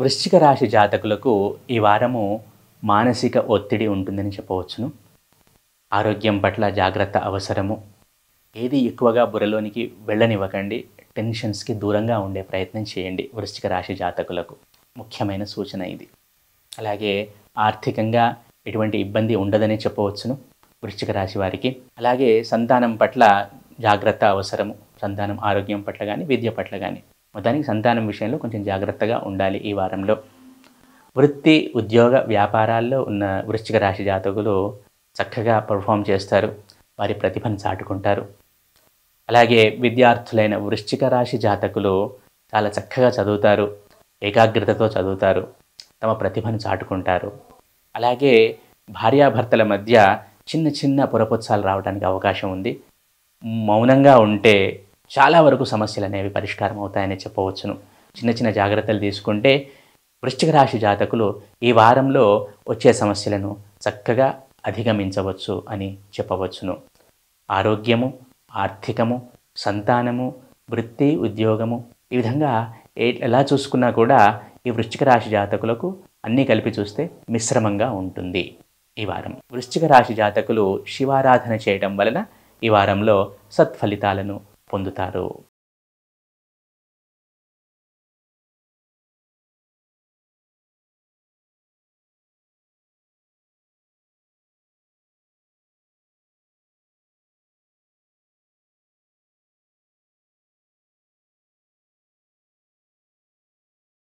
వృశ్చిక రాశి జాతకులకు ఈ వారము మానసిక ఒత్తిడి ఉంటుందని చెప్పవచ్చును. ఆరోగ్యం పట్ల జాగ్రత్త అవసరము. ఏది ఎక్కువగా బుర్రలోనికి వెళ్ళనివ్వకండి. టెన్షన్స్‌కి దూరంగా ఉండే ప్రయత్నం చేయండి వృశ్చిక రాశి జాతకులకు. ముఖ్యమైన సూచన ఇది. అలాగే ఆర్థికంగా ఎటువంటి ఇబ్బంది ఉండదని చెప్పవచ్చును వృశ్చిక రాశి వారికి. అలాగే సంతానం పట్ల జాగ్రత్త అవసరము. సంతానం ఆరోగ్యం పట్ల గానీ, విద్య పట్ల గానీ. మొత్తానికి సంతానం విషయంలో కొంచెం జాగ్రత్తగా ఉండాలి ఈ వారంలో. వృత్తి, ఉద్యోగ, వ్యాపారాల్లో ఉన్న వృశ్చిక రాశి జాతకులు చక్కగా పెర్ఫార్మ్ చేస్తారు. వారి ప్రతిభను చాటుకుంటారు. అలాగే విద్యార్థులైన వృశ్చిక రాశి జాతకులు చాలా చక్కగా చదువుతారు. ఏకాగ్రతతో చదువుతారు. తమ ప్రతిభను చాటుకుంటారు. అలాగే భార్యాభర్తల మధ్య చిన్న చిన్న పొరపొచ్చాలు రావడానికి అవకాశం ఉంది. మౌనంగా ఉంటే చాలా వరకు సమస్యలు అనేవి పరిష్కారం అవుతాయని చెప్పవచ్చును. చిన్న చిన్న జాగ్రత్తలు తీసుకుంటే వృశ్చిక రాశి జాతకులు ఈ వారంలో వచ్చే సమస్యలను చక్కగా అధిగమించవచ్చు అని చెప్పవచ్చును. ఆరోగ్యము, ఆర్థికము, సంతానము, వృత్తి, ఉద్యోగము ఈ విధంగా ఎలా చూసుకున్నా కూడా ఈ వృశ్చిక రాశి జాతకులకు అన్నీ కలిపి చూస్తే మిశ్రమంగా ఉంటుంది ఈ వారం. వృశ్చిక రాశి జాతకులు శివారాధన చేయడం వలన ఈ వారంలో సత్ఫలితాలను పొందుతారు.